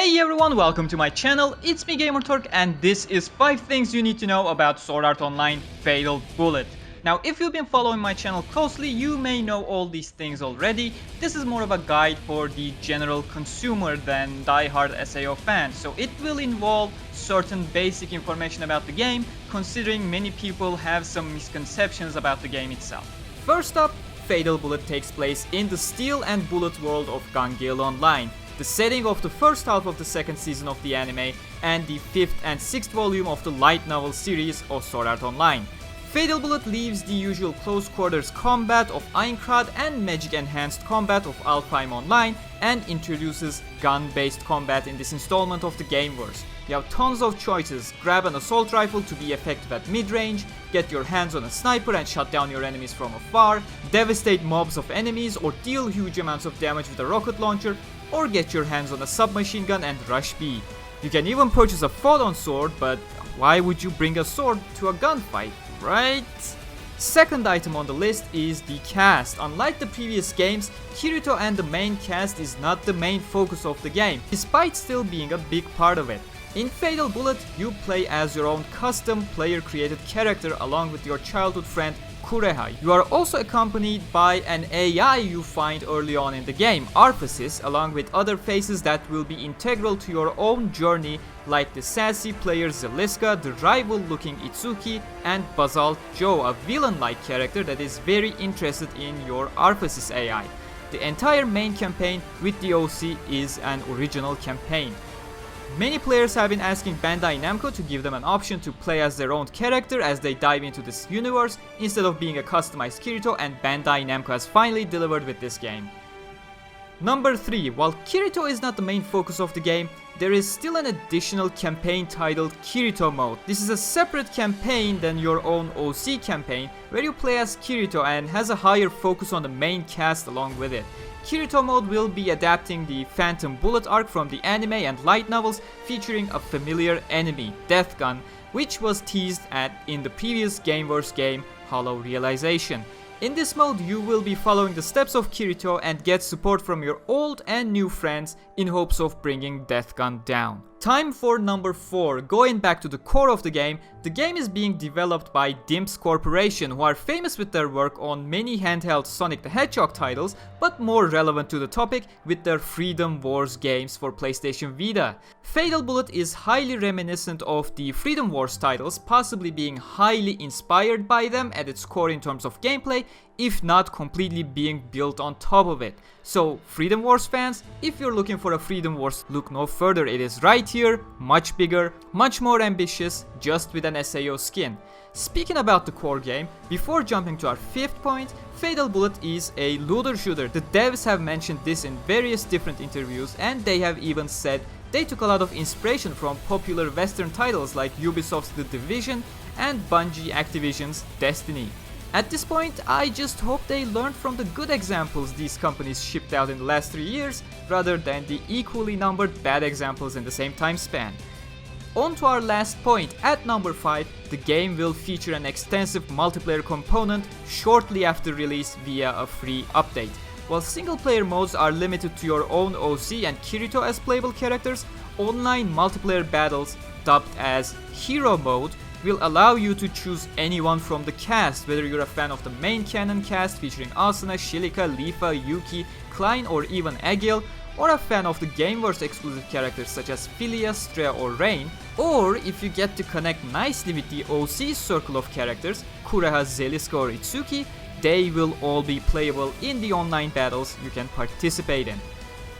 Hey everyone, welcome to my channel, it's me Gamerturk, and this is 5 things you need to know about Sword Art Online Fatal Bullet. Now if you've been following my channel closely, you may know all these things already. This is more of a guide for the general consumer than die-hard SAO fans, so it will involve certain basic information about the game, considering many people have some misconceptions about the game itself. First up, Fatal Bullet takes place in the Steel and Bullet world of Gun Gale Online, the setting of the first half of the second season of the anime, and the 5th and 6th volume of the light novel series of Sword Art Online. Fatal Bullet leaves the usual close quarters combat of Aincrad and magic enhanced combat of Alfheim Online and introduces gun-based combat in this installment of the Gameverse. You have tons of choices: grab an assault rifle to be effective at mid-range, get your hands on a sniper and shut down your enemies from afar, devastate mobs of enemies or deal huge amounts of damage with a rocket launcher, or get your hands on a submachine gun and rush B. You can even purchase a Photon sword, but why would you bring a sword to a gunfight, right? Second item on the list is the cast. Unlike the previous games, Kirito and the main cast is not the main focus of the game, despite still being a big part of it. In Fatal Bullet, you play as your own custom player-created character along with your childhood friend Kureha. You are also accompanied by an AI you find early on in the game, Arphasis, along with other faces that will be integral to your own journey, like the sassy player Zeliska, the rival-looking Itsuki, and Basalt Joe, a villain-like character that is very interested in your Arphasis AI. The entire main campaign with the OC is an original campaign. Many players have been asking Bandai Namco to give them an option to play as their own character as they dive into this universe instead of being a customized Kirito, and Bandai Namco has finally delivered with this game. Number 3. While Kirito is not the main focus of the game, there is still an additional campaign titled Kirito Mode. This is a separate campaign than your own OC campaign, where you play as Kirito and has a higher focus on the main cast along with it. Kirito Mode will be adapting the Phantom Bullet arc from the anime and light novels, featuring a familiar enemy, Death Gun, which was teased in the previous Gameverse game, Hollow Realization. In this mode, you will be following the steps of Kirito and get support from your old and new friends in hopes of bringing Death Gun down. Time for number 4. Going back to the core of the game is being developed by Dimps Corporation, who are famous with their work on many handheld Sonic the Hedgehog titles, but more relevant to the topic with their Freedom Wars games for PlayStation Vita. Fatal Bullet is highly reminiscent of the Freedom Wars titles, possibly being highly inspired by them at its core in terms of gameplay, if not completely being built on top of it. So Freedom Wars fans, if you're looking for a Freedom Wars, look no further. It is right here, much bigger, much more ambitious, just with an SAO skin. Speaking about the core game, before jumping to our 5th point, Fatal Bullet is a looter shooter. The devs have mentioned this in various different interviews, and they have even said they took a lot of inspiration from popular Western titles like Ubisoft's The Division and Bungie Activision's Destiny. At this point, I just hope they learned from the good examples these companies shipped out in the last 3 years, rather than the equally numbered bad examples in the same time span. On to our last point, at number 5, the game will feature an extensive multiplayer component shortly after release via a free update. While single player modes are limited to your own OC and Kirito as playable characters, online multiplayer battles, dubbed as Hero Mode, will allow you to choose anyone from the cast, whether you're a fan of the main canon cast featuring Asuna, Silica, Leafa, Yuki, Klein, or even Egil, or a fan of the Gameverse exclusive characters such as Philia, Strea, or Rain, or if you get to connect nicely with the OC's circle of characters, Kureha, Zeliska, or Itsuki, they will all be playable in the online battles you can participate in.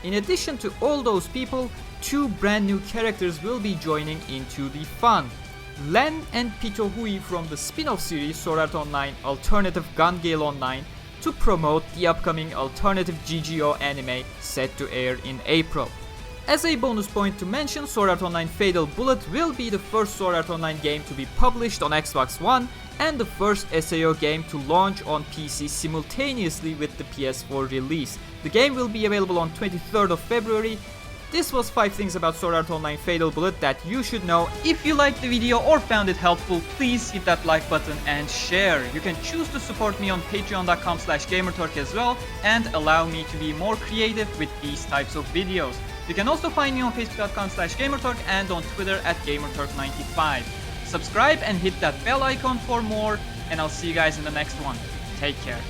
In addition to all those people, 2 brand new characters will be joining into the fun. LLENN and Pitohui from the spin-off series Sword Art Online Alternative Gun Gale Online, to promote the upcoming alternative GGO anime set to air in April. As a bonus point to mention, Sword Art Online Fatal Bullet will be the first Sword Art Online game to be published on Xbox One and the first SAO game to launch on PC simultaneously with the PS4 release. The game will be available on 23rd of February. This was 5 things about Sword Art Online Fatal Bullet that you should know. If you liked the video or found it helpful, please hit that like button and share. You can choose to support me on patreon.com/Gamerturk as well and allow me to be more creative with these types of videos. You can also find me on facebook.com/Gamerturk and on Twitter @Gamerturk95. Subscribe and hit that bell icon for more, and I'll see you guys in the next one. Take care.